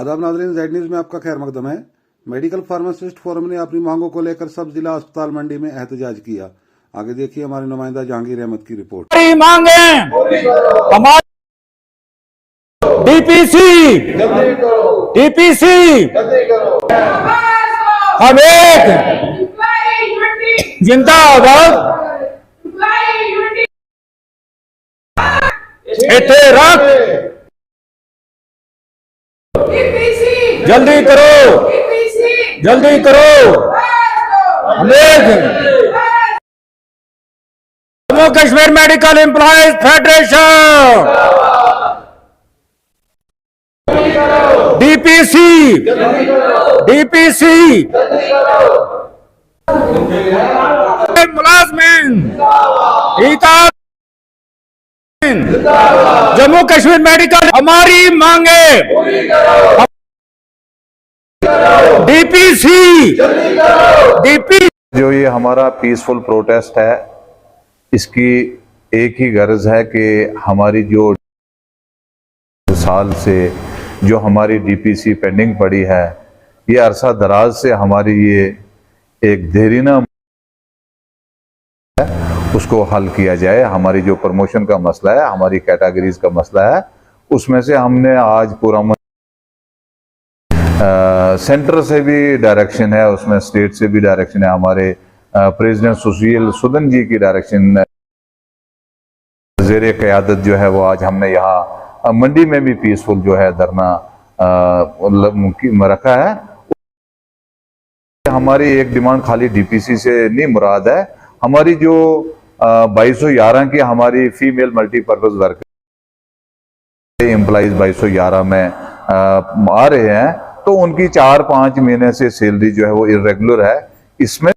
आदाब नाज़रीन, Z news में आपका खैर मकदम है। मेडिकल फार्मासिस्ट फोरम ने अपनी मांगों को लेकर सब जिला अस्पताल मंडी में एहतजाज किया। आगे देखिए हमारे नुमाइंदा जहांगीर अहमद की रिपोर्ट। मांगे हमारे डीपीसी हम एक जिंदाबाद इथे रख जल्दी करो Jammu Kashmir medical employees federation DPC मुलाजमीन जम्मू कश्मीर मेडिकल हमारी मांगे डीपीसी जो ये हमारा पीसफुल प्रोटेस्ट है, इसकी एक ही गर्ज है कि हमारी जो साल से जो हमारी डीपीसी पेंडिंग पड़ी है, ये अरसा दराज से हमारी ये एक देरीना है, उसको हल किया जाए। हमारी जो प्रमोशन का मसला है, हमारी कैटेगरीज का मसला है, उसमें से हमने आज पूरा सेंटर से भी डायरेक्शन है, उसमें स्टेट से भी डायरेक्शन है। हमारे प्रेसिडेंट सुशील सुदन जी की डायरेक्शन ज़ेरे क़यादत जो है वो आज हमने यहाँ मंडी में भी पीसफुल जो है धरना रखा है। हमारी एक डिमांड खाली डीपीसी से नहीं मुराद है, हमारी जो 2211 की हमारी फीमेल मल्टीपर्पज वर्कर एम्प्लॉइज 2211 में आ रहे हैं, तो उनकी 4-5 महीने से सैलरी जो है वो इरेगुलर है। इसमें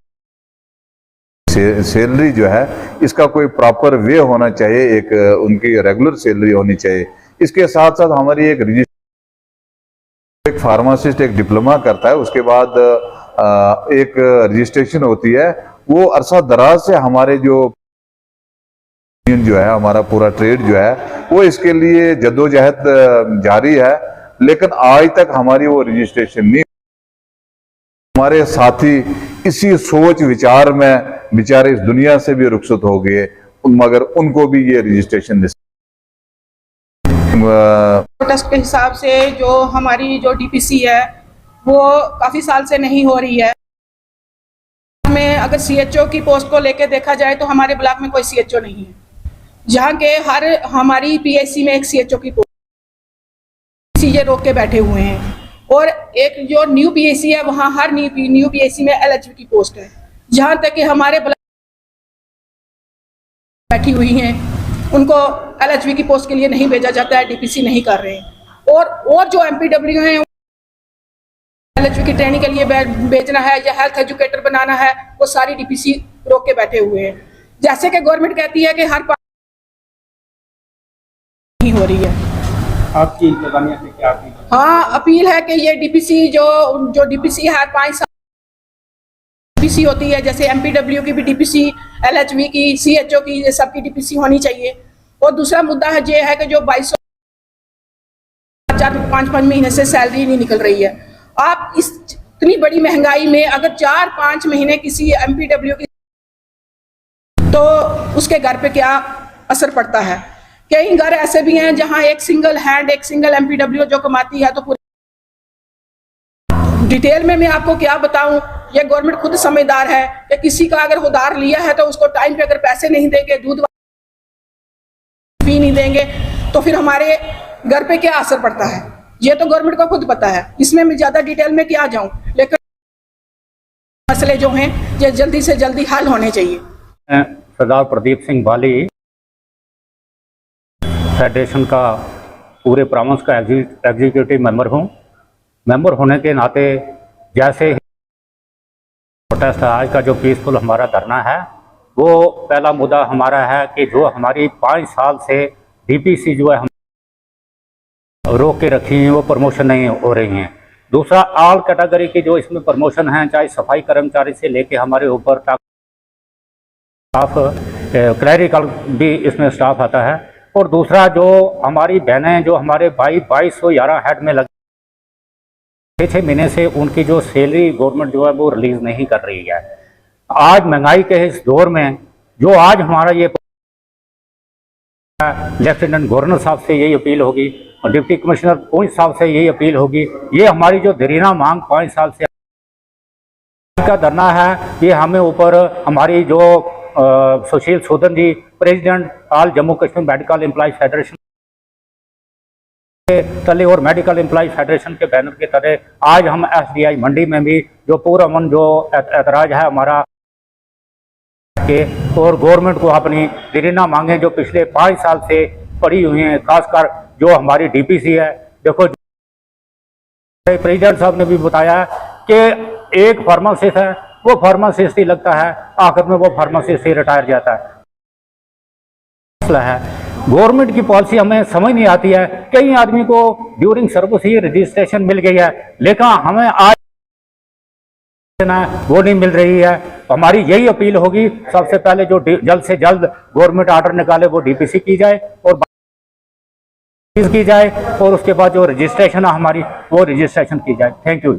सैलरी जो है इसका कोई प्रॉपर वे होना चाहिए, एक उनकी रेगुलर सैलरी होनी चाहिए। इसके साथ साथ हमारी एक फार्मासिस्ट एक डिप्लोमा करता है, उसके बाद एक रजिस्ट्रेशन होती है। वो अरसा दराज से हमारे जो है हमारा पूरा ट्रेड जो है वो इसके लिए जद्दोजहद जारी है, लेकिन आज तक हमारी वो रजिस्ट्रेशन नहीं। हमारे साथी इसी सोच विचार में बेचारे इस दुनिया से भी रुखसत हो गए, मगर उनको भी ये रजिस्ट्रेशन प्रोटेस्ट के हिसाब से जो हमारी जो डीपीसी है वो काफ़ी साल से नहीं हो रही है। हमें अगर सीएचओ की पोस्ट को लेके देखा जाए तो हमारे ब्लॉक में कोई सीएचओ नहीं है, जहाँ के हर हमारी पीएससी में एक सीएचओ की पोस्ट ये रोक के बैठे हुए हैं। और एक जो न्यू पीएससी है वहाँ हर न्यू पीएससी में एलएचवी की पोस्ट है, जहाँ तक कि हमारे ब्लॉक बैठी हुई हैं उनको एलएचवी की पोस्ट के लिए नहीं भेजा जाता है, डीपीसी नहीं कर रहे हैं। और जो एमपीडब्ल्यू हैं एलएचवी की ट्रेनिंग के लिए भेजना है या हेल्थ एजुकेटर बनाना है, वो सारी डीपीसी रोक के बैठे हुए हैं। जैसे कि गवर्नमेंट कहती है कि हर नहीं हो रही है। आपकी इंतजामिया से क्या अपील? हाँ, अपील है कि ये डीपीसी जो डीपीसी हर 5 साल डीपीसी होती है, जैसे एमपीडब्ल्यू की भी डीपीसी, एलएचवी की, सीएचओ की, ये सबकी डीपीसी होनी चाहिए। और दूसरा मुद्दा है ये है कि जो 2200 4-5 महीने से सैलरी नहीं निकल रही है। आप इस इतनी बड़ी महंगाई में अगर 4-5 महीने किसी एमपीडब्ल्यू की, तो उसके घर पे क्या असर पड़ता है। कई घर ऐसे भी हैं जहां एक सिंगल एमपीडब्ल्यू जो कमाती है, तो पूरी डिटेल में मैं आपको क्या बताऊं। ये गवर्नमेंट खुद समझदार है कि किसी का अगर उधार लिया है तो उसको टाइम पे अगर पैसे नहीं देंगे, दूध फी नहीं देंगे, तो फिर हमारे घर पे क्या असर पड़ता है, ये तो गवर्नमेंट को खुद पता है। इसमें मैं ज्यादा डिटेल में क्या जाऊं, लेकिन मसले जो हैं ये जल्दी से जल्दी हल होने चाहिए। सरदार प्रदीप सिंह बाली फेडरेशन का पूरे प्रॉविंस का एग्जीक्यूटिव मेंबर हूं। मेंबर होने के नाते जैसे ही प्रोटेस्ट आज का जो पीसफुल हमारा धरना है, वो पहला मुद्दा हमारा है कि जो हमारी 5 साल से डीपीसी जो है हम रोक के रखी हैं, वो प्रमोशन नहीं हो रही हैं। दूसरा, ऑल कैटेगरी की जो इसमें प्रमोशन है, चाहे सफाई कर्मचारी से लेके हमारे ऊपर स्टाफ, क्लैरिकल भी इसमें स्टाफ आता है। और दूसरा, जो हमारी बहनें जो हमारे 2211 हेड में लगे 6 महीने से उनकी जो सैलरी गवर्नमेंट जो है वो रिलीज नहीं कर रही है। आज महंगाई के इस दौर में जो आज हमारा ये लेफ्टिनेंट गवर्नर साहब से यही अपील होगी और डिप्टी कमिश्नर पुंछ साहब से यही अपील होगी, ये हमारी जो देरीना मांग 5 साल से का धरना है, ये हमें ऊपर हमारी जो Sushil Sodhan ji president all Jammu Kashmir medical employees federation के तले और मेडिकल एम्प्लॉयज फेडरेशन के बैनर के तले आज हम SDI मंडी में भी जो पूरा मन जो ऐतराज है हमारा के और गवर्नमेंट को अपनी देरीना मांगे जो पिछले 5 साल से पड़ी हुई हैं, खासकर जो हमारी DPC है। देखो प्रेसिडेंट साहब ने भी बताया कि एक फार्मासिस्ट है, वो फार्मासिस्ट ही लगता है, आखिर में वो फार्मासिस्ट ही रिटायर जाता है। गवर्नमेंट की पॉलिसी हमें समझ नहीं आती है। कई आदमी को ड्यूरिंग सर्विस ही रजिस्ट्रेशन मिल गई है, लेकिन हमें आज वो नहीं मिल रही है। हमारी यही अपील होगी, सबसे पहले जो जल्द से जल्द गवर्नमेंट ऑर्डर निकाले वो DPC की जाए और की जाए और उसके बाद जो रजिस्ट्रेशन है हमारी वो रजिस्ट्रेशन की जाए। Thank you.